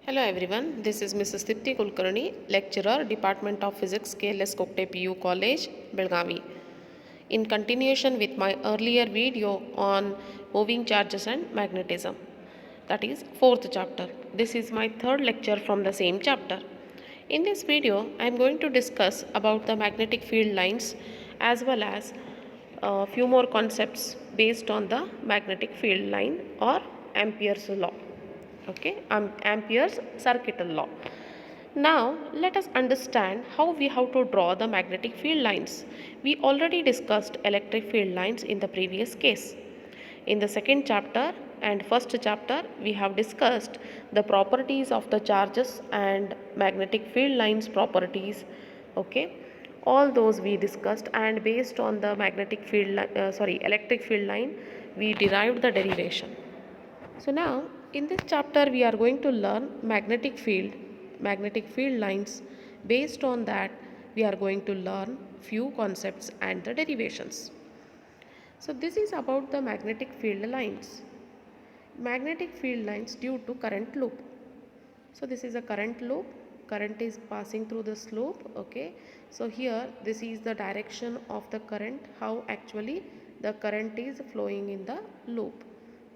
Hello everyone, this is Mrs. Kulkarni, lecturer, Department of Physics, KLS Kokte PU College, Belgavi. In continuation with my earlier video on moving charges and magnetism, that is fourth chapter. This is my third lecture from the same chapter. In this video, I am going to discuss about the magnetic field lines as well as a few more concepts based on the magnetic field line or Amperes law. Okay, Amperes Circuit Law. Now let us understand how we have to draw the magnetic field lines. We already discussed electric field lines in the previous case. In the second chapter and first chapter we have discussed the properties of the charges and magnetic field lines properties. Okay, all those we discussed, and based on the electric field line we derived the derivation. So now in this chapter we are going to learn magnetic field lines. Based on that we are going to learn few concepts and the derivations. So this is about the magnetic field lines. Magnetic field lines due to current loop. So this is a current loop. Current is passing through this loop. Okay. So here this is the direction of the current, how actually the current is flowing in the loop.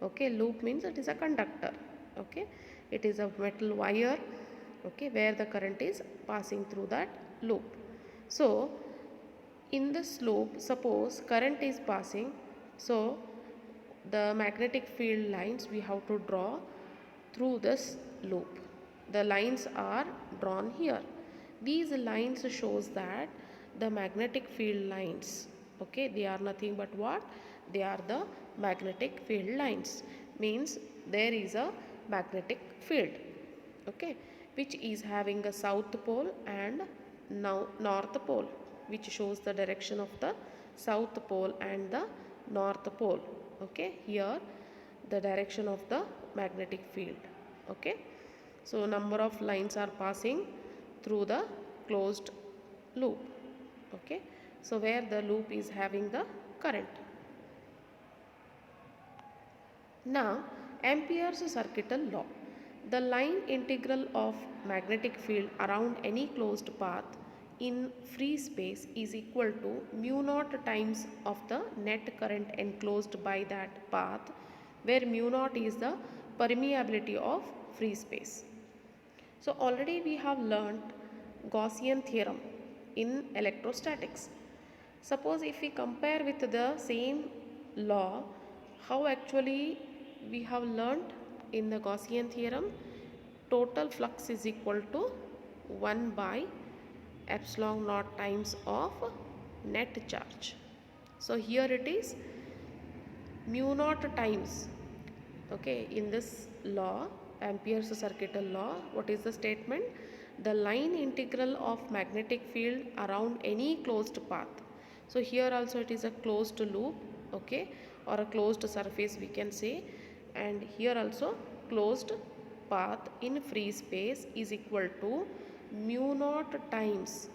Okay, loop means it is a conductor. Okay, it is a metal wire. Okay, where the current is passing through that loop. So in this loop, suppose current is passing, so the magnetic field lines we have to draw through this loop. The lines are drawn here. These lines shows that the magnetic field lines, okay, they are nothing but what? They are the magnetic field lines. Means there is a magnetic field, okay, which is having a south pole and now north pole, which shows the direction of the south pole and the north pole. Okay, here the direction of the magnetic field. Okay, so number of lines are passing through the closed loop. Okay, so where the loop is having the current. Now Amperes Circuit Law. The line integral of magnetic field around any closed path in free space is equal to mu naught times of the net current enclosed by that path, where mu naught is the permeability of free space. So already we have learnt Gaussian theorem in electrostatics. Suppose if we compare with the same law, how actually we have learnt in the Gaussian theorem, total flux is equal to 1 by epsilon naught times of net charge. So here it is mu naught times, okay, in this law, Amperes Circuit Law, what is the statement? The line integral of magnetic field around any closed path. So here also it is a closed loop, okay, or a closed surface we can say, and here also closed path in free space is equal to mu naught times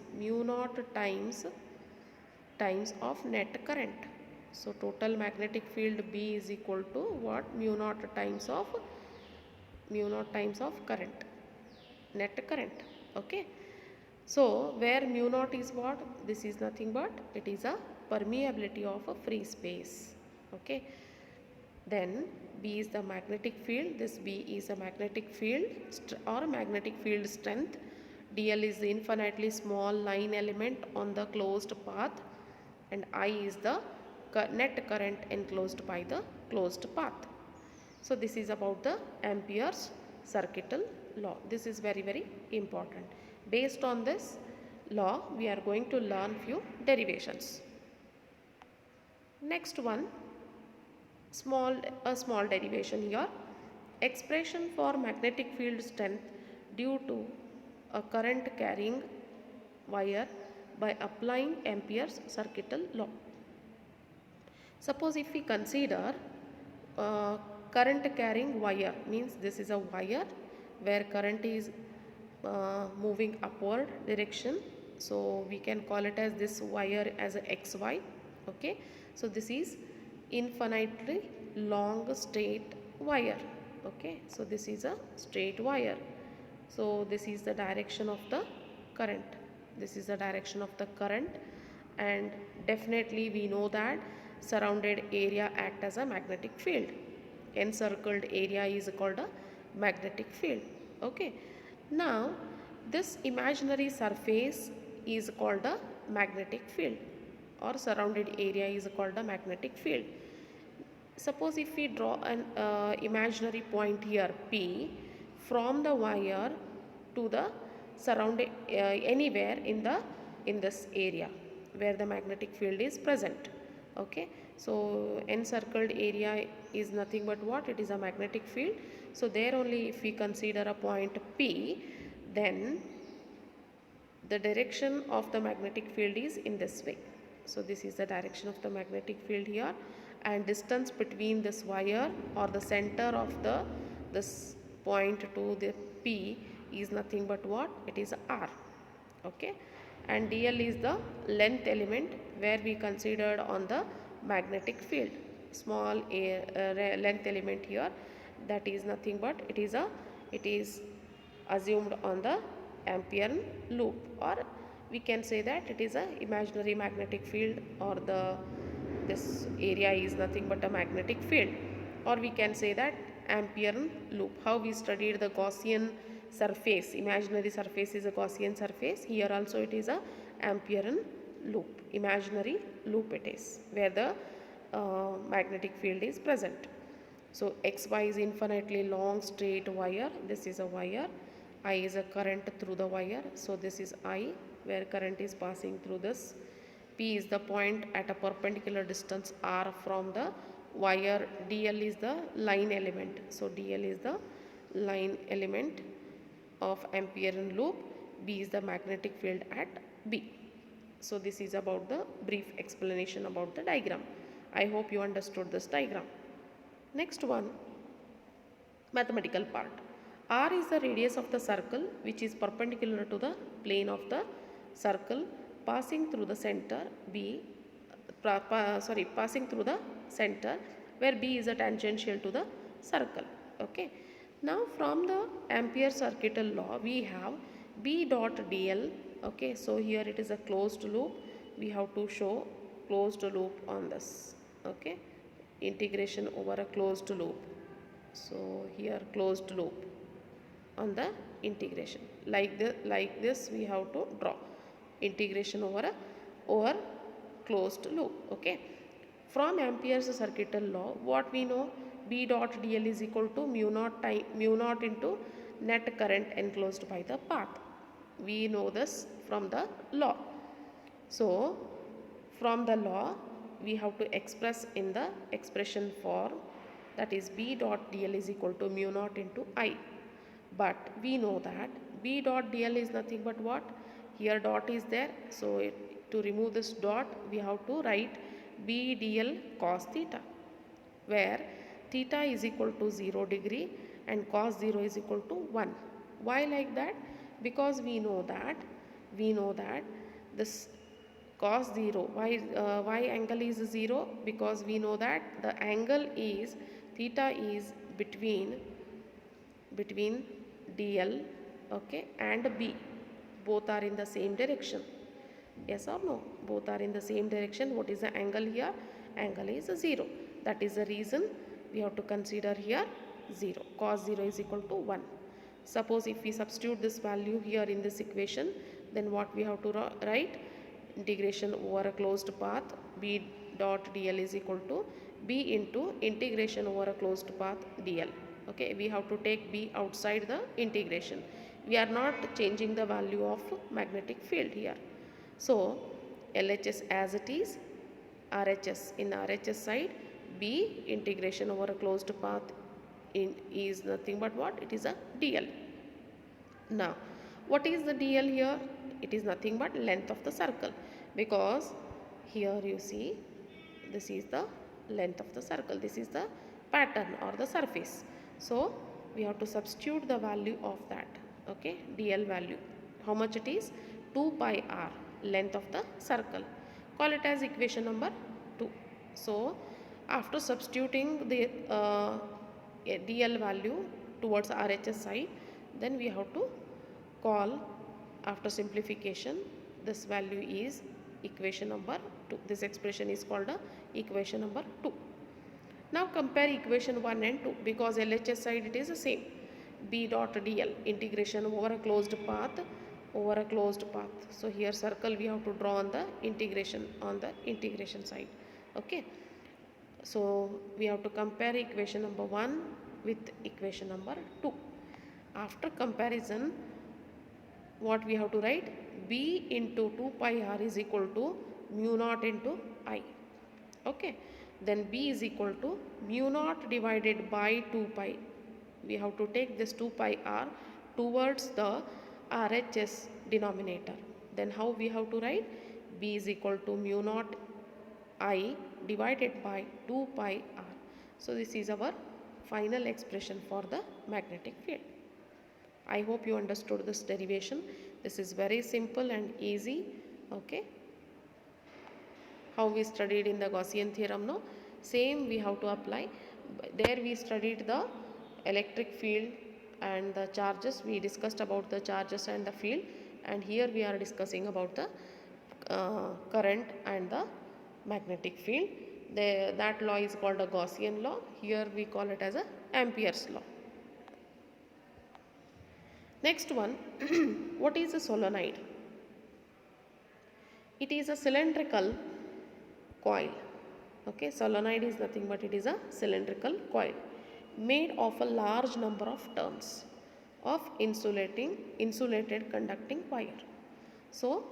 of net current. So total magnetic field B is equal to what? Mu naught times of current, net current. Okay, so where mu naught is what? This is nothing but it is a permeability of a free space. Okay, then B is the magnetic field. This B is a magnetic field or magnetic field strength. dl is the infinitely small line element on the closed path, and I is the net current enclosed by the closed path. So this is about the Amperes Circuit Law. This is very, very important. Based on this law we are going to learn few derivations. Next one, a small derivation here. Expression for magnetic field strength due to a current carrying wire by applying Amperes Circuit Law. Suppose if we consider current carrying wire, means this is a wire where current is moving upward direction, so we can call it as this wire as a XY. Okay, so this is infinitely long straight wire. Okay, so this is a straight wire So this is the direction of the current. This is the direction of the current, and definitely we know that surrounded area act as a magnetic field. Encircled area is called a magnetic field. Okay. Now this imaginary surface is called a magnetic field, or surrounded area is called a magnetic field. Suppose if we draw an imaginary point here P from the wire to the surrounding anywhere in this area where the magnetic field is present. Okay, so encircled area is nothing but what? It is a magnetic field. So there only if we consider a point P, then the direction of the magnetic field is in this way. So this is the direction of the magnetic field here, and distance between this wire or the center of this point to the P is nothing but what? It is R. Okay, and dl is the length element where we considered on the magnetic field. Small length element here, that is nothing but it is assumed on the Ampere loop, or we can say that it is a imaginary magnetic field, or this area is nothing but a magnetic field, or we can say that Ampere loop. How we studied the Gaussian surface, imaginary surface is a Gaussian surface, here also it is a Ampere loop, imaginary loop it is, where the magnetic field is present. So XY is infinitely long straight wire, this is a wire, I is a current through the wire, so this is I where current is passing through this. P is the point at a perpendicular distance R from the wire. DL is the line element, so DL is the line element of Ampere loop. B is the magnetic field at B. So this is about the brief explanation about the diagram. I hope you understood this diagram. Next one, mathematical part. R is the radius of the circle which is perpendicular to the plane of the circle, passing through the center B, passing through the center where B is a tangential to the circle. Okay. Now from the Amperes Circuit Law we have B dot dl. Okay, so here it is a closed loop. We have to show closed loop on this. Okay, integration over a closed loop. So here closed loop on the integration, like this we have to draw integration over closed loop. Okay, from Amperes Circuit Law what we know, B dot dl is equal to mu naught into net current enclosed by the path. We know this from the law. So from the law we have to express in the expression form, that is B dot dl is equal to mu naught into I. But we know that B dot dl is nothing but what? Here dot is there, so to remove this dot we have to write B dl cos theta, where theta is equal to 0 degree and cos 0 is equal to 1. Why like that? Because we know that this cos 0, why angle is 0? Because we know that the angle is theta is between dl, okay, and B, both are in the same direction. Yes or no? Both are in the same direction. What is the angle here? Angle is 0. That is the reason we have to consider here 0. Cos 0 is equal to 1. Suppose if we substitute this value here in this equation, then what we have to write? Integration over a closed path B dot dl is equal to B into integration over a closed path dl. Okay, we have to take B outside the integration. We are not changing the value of magnetic field here. So LHS as it is, RHS in RHS side, B integration over a closed path is nothing but what? It is a dl. Now what is the dl here? It is nothing but length of the circle, because here you see this is the length of the circle, this is the pattern or the surface. So we have to substitute the value of that. Okay, dl value, how much it is? 2 pi r, length of the circle. Call it as equation number 2. So after substituting the dl value towards RHS side, then we have to call, after simplification, this value is equation number 2. This expression is called a equation number 2. Now compare equation 1 and 2, because LHS side it is the same. B dot dl, integration over a closed path, over a closed path. So here circle we have to draw on the integration side. Okay. So we have to compare equation number 1 with equation number 2. After comparison, what we have to write? B into 2 pi r is equal to mu naught into I. Okay. Then B is equal to mu naught divided by 2 pi. We have to take this 2 pi r towards the RHS denominator. Then how we have to write? B is equal to mu naught I divided by 2 pi r. So this is our final expression for the magnetic field. I hope you understood this derivation. This is very simple and easy. Okay. How we studied in the Gaussian theorem, no? Same we have to apply. There we studied the electric field and the charges. We discussed about the charges and the field, and here we are discussing about the current and the magnetic field. That law is called a Gaussian law. Here we call it as a Amperes law. Next one, what is a solenoid? It is a cylindrical coil. Okay, solenoid is nothing but it is a cylindrical coil made of a large number of turns of insulated conducting wire. So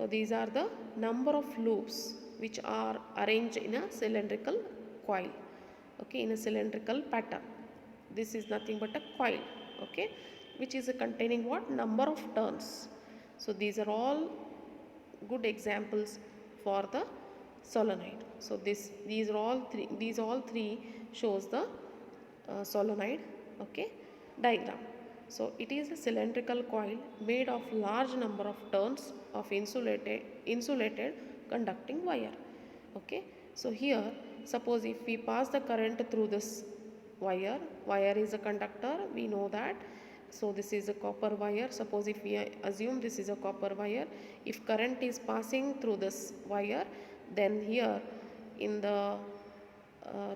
these are the number of loops which are arranged in a cylindrical coil. Okay, in a cylindrical pattern. This is nothing but a coil. Okay, which is containing what? Number of turns. So these are all good examples for the solenoid. So these all three shows the solenoid. Okay, diagram. So it is a cylindrical coil made of large number of turns of insulated conducting wire. Okay, so here suppose if we pass the current through this wire is a conductor, we know that. So this is a copper wire. Suppose if we assume this is a copper wire, if current is passing through this wire, then here in the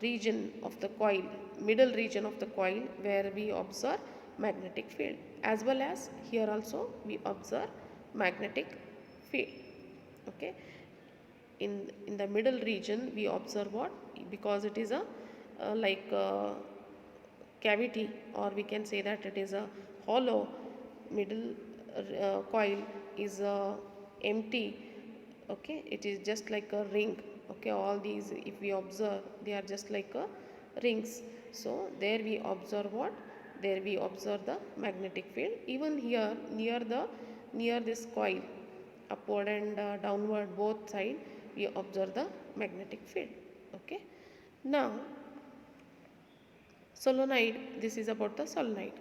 region of the coil, middle region of the coil, where we observe magnetic field, as well as here also we observe magnetic field. Okay, in the middle region we observe what? Because it is a cavity, or we can say that it is a hollow. Middle coil is empty. Okay, it is just like a ring. Okay, all these if we observe, they are just like rings. So there we observe what? There we observe the magnetic field. Even here near this coil, upward and downward both side, we observe the magnetic field. Okay, now solenoid, this is about the solenoid,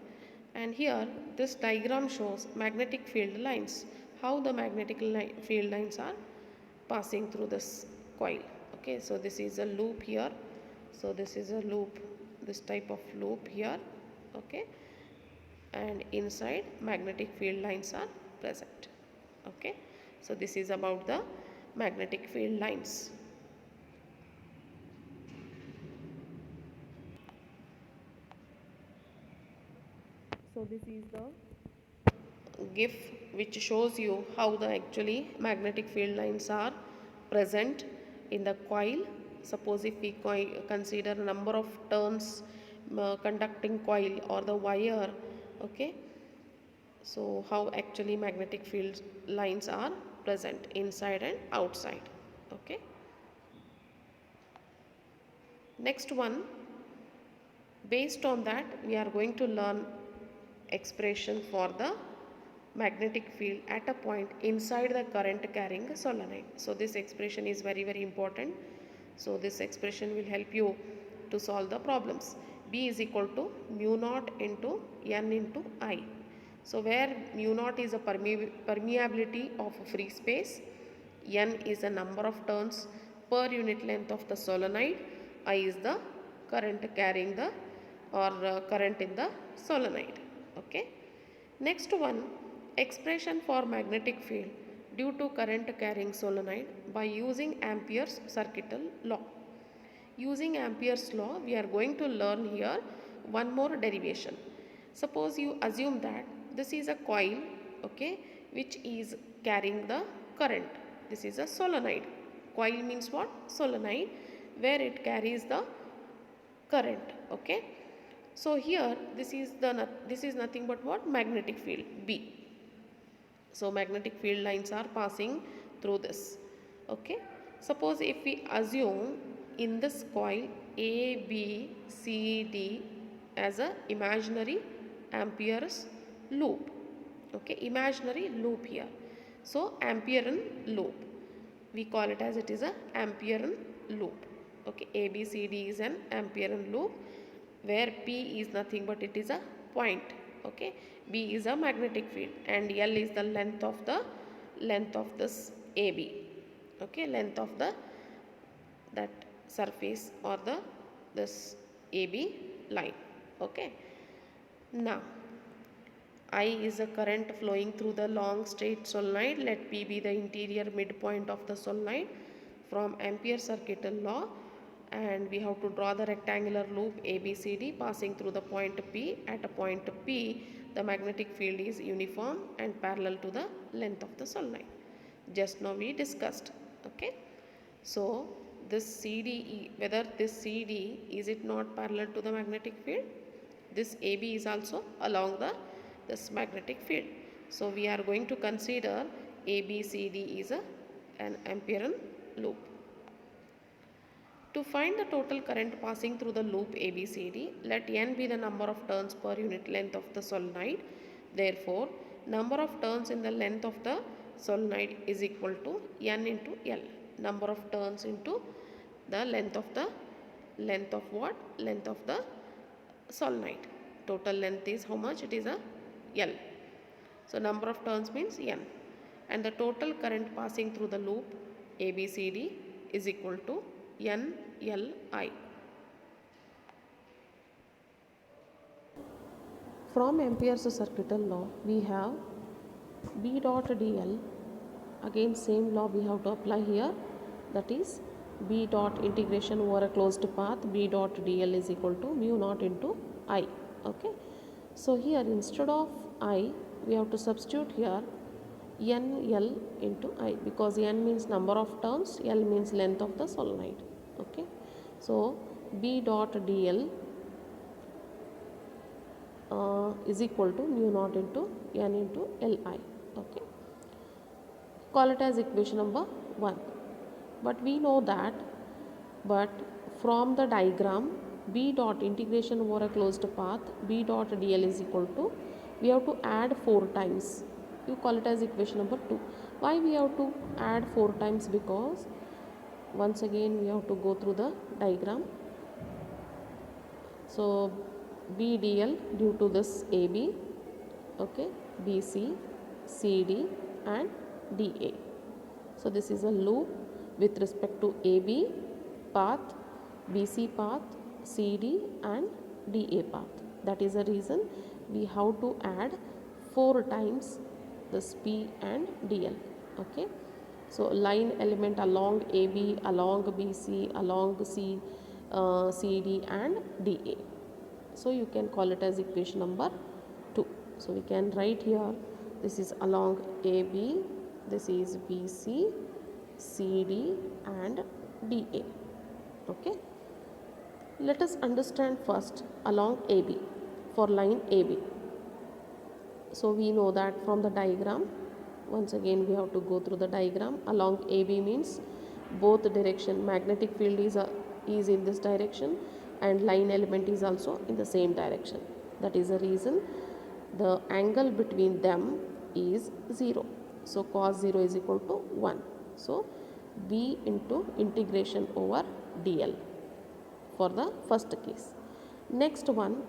and here this diagram shows magnetic field lines, how the magnetic field lines are passing through this coil. Okay, so this is a loop here, so this is a loop, this type of loop here. Okay, and inside magnetic field lines are present. Okay, so this is about the magnetic field lines. So this is the GIF which shows you how the actually magnetic field lines are present in the coil. Suppose if we consider number of turns conducting coil or the wire. Okay, so how actually magnetic field lines are present inside and outside. Okay, next one, based on that we are going to learn expression for the magnetic field at a point inside the current carrying a solenoid. So this expression is very important. So this expression will help you to solve the problems. B is equal to mu naught into N into I. So where mu naught is a permeability of a free space, N is a number of turns per unit length of the solenoid, I is the current carrying the current in the solenoid. Okay, Next one, expression for magnetic field due to current carrying solenoid by using Amperes Circuit Law. Using Amperes law, we are going to learn here one more derivation. Suppose you assume that this is a coil, okay, which is carrying the current. This is a solenoid. Coil means what? Solenoid, where it carries the current, okay. So here this is nothing but what? Magnetic field B. So magnetic field lines are passing through this, okay. Suppose if we assume in this coil A, B, C, D as a imaginary Amperes loop, okay, imaginary loop here. So Amperean loop, we call it as it is a Amperean loop, okay. A, B, C, D is an Amperean loop where P is nothing but it is a point, okay. B is a magnetic field and L is the length of this AB, okay, length of that surface or this AB line, okay. Now I is a current flowing through the long straight solenoid. Let P be the interior midpoint of the solenoid from Amperes Circuit Law, and we have to draw the rectangular loop ABCD passing through the point P. At a point P, the magnetic field is uniform and parallel to the length of the solenoid. Just now we discussed, okay. So this CD, whether this CD is it not parallel to the magnetic field? This AB is also along this magnetic field. So we are going to consider ABCD is an Amperean loop. To find the total current passing through the loop ABCD, let N be the number of turns per unit length of the solenoid. Therefore, number of turns in the length of the solenoid is equal to N into L. Number of turns into the length of what? Length of the solenoid. Total length is how much? It is a L. So number of turns means N. And the total current passing through the loop ABCD is equal to NLI. From Amperes Circuit Law, we have B dot dl. Again same law we have to apply here, that is B dot integration over a closed path B dot dl is equal to mu naught into I, okay. So here instead of I, we have to substitute here NL into I, because N means number of turns, L means length of the solenoid, okay. So B dot dl is equal to mu naught into N into Li, okay. Call it as equation number 1. But we know that, from the diagram B dot integration over a closed path B dot dl is equal to, we have to add 4 times. You call it as equation number 2. Why we have to add 4 times? Because once again we have to go through the diagram. So B dl due to this AB, okay, BC, CD and DA. So this is a loop with respect to AB path, BC path, CD and DA path. That is the reason we have to add 4 times this P and DL, okay. So line element along AB, along BC, along CD and DA. So you can call it as equation number 2. So we can write here, this is along AB, this is BC, CD and DA, okay. Let us understand first along AB, for line AB. So we know that from the diagram, once again we have to go through the diagram. Along AB means both direction, magnetic field is in this direction and line element is also in the same direction. That is the reason the angle between them is 0. So cos 0 is equal to 1. So B into integration over DL for the first case. Next one,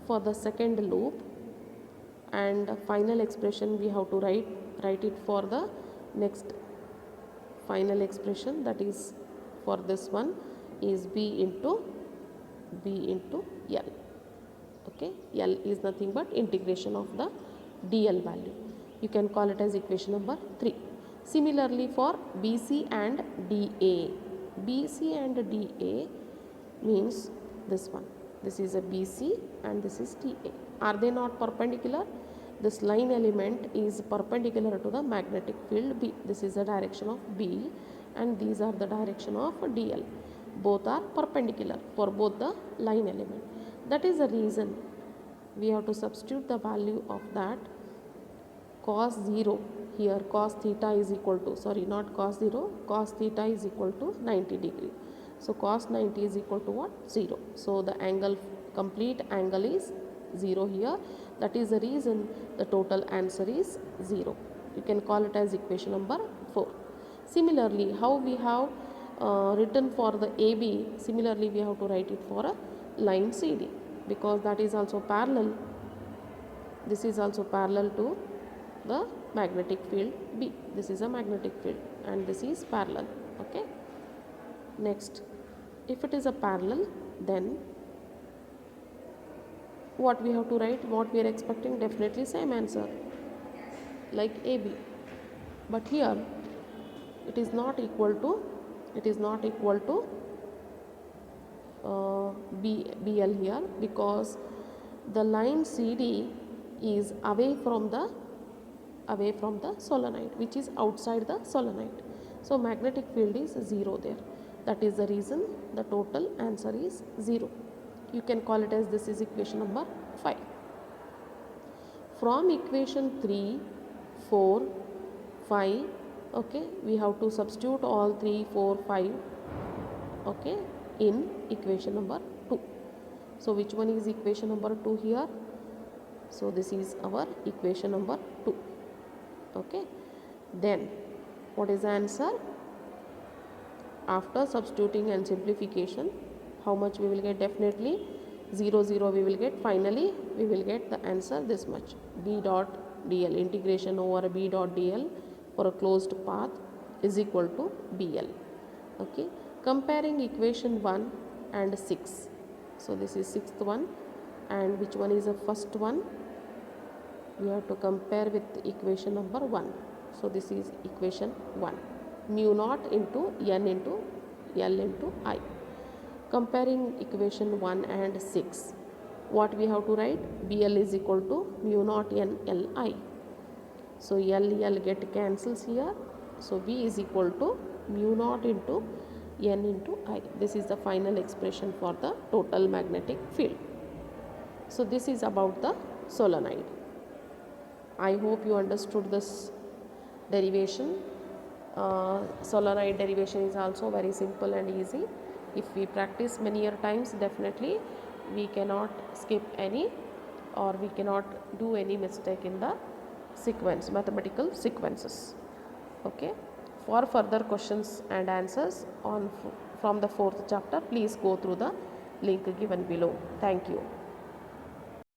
for the second loop, and final expression we have to write it for the next final expression, that is for this one is B into L, okay. L is nothing but integration of the dl value. You can call it as equation number 3. Similarly for BC and DA. BC and DA means this one. This is a BC and this is DA. Are they not perpendicular? This line element is perpendicular to the magnetic field B. This is the direction of B and these are the direction of DL. Both are perpendicular for both the line element. That is the reason we have to substitute the value of that cos 0 here. Cos theta is equal to, sorry, not cos 0, cos theta is equal to 90 degree. So cos 90 is equal to what? 0. So the angle, complete angle is 0 here. That is the reason the total answer is 0. You can call it as equation number 4. Similarly, how we have written for the AB, similarly we have to write it for a line CD, because that is also parallel. This is also parallel to the magnetic field B. This is a magnetic field and this is parallel. Okay. Next, if it is a parallel, then what we have to write, what we are expecting, definitely same answer like AB. But here it is not equal to BL here, because the line CD is away from the solenoid, which is outside the solenoid. So magnetic field is 0 there. That is the reason the total answer is 0. You can call it as this is equation number 5. From equation 3, 4, 5, okay, we have to substitute all 3, 4, 5, okay, in equation number 2. So which one is equation number 2 here? So this is our equation number 2. Okay, then what is the answer? After substituting and simplification, how much we will get? Definitely 0, 0 we will get. Finally we will get the answer this much. B dot dl, integration over B dot dl for a closed path is equal to BL. Okay, comparing equation 1 and 6. So this is 6th one, and which one is the first one? We have to compare with equation number 1. So this is equation 1. Mu naught into n into L into I. Comparing equation 1 and 6. What we have to write? BL is equal to mu naught n Li. So L get cancels here. So B is equal to mu naught into n into I. This is the final expression for the total magnetic field. So this is about the solenoid. I hope you understood this derivation. Solenoid derivation is also very simple and easy. If we practice many times, definitely we cannot skip any, or we cannot do any mistake in the sequence, mathematical sequences. Okay. For further questions and answers from the 4th chapter, please go through the link given below. Thank you.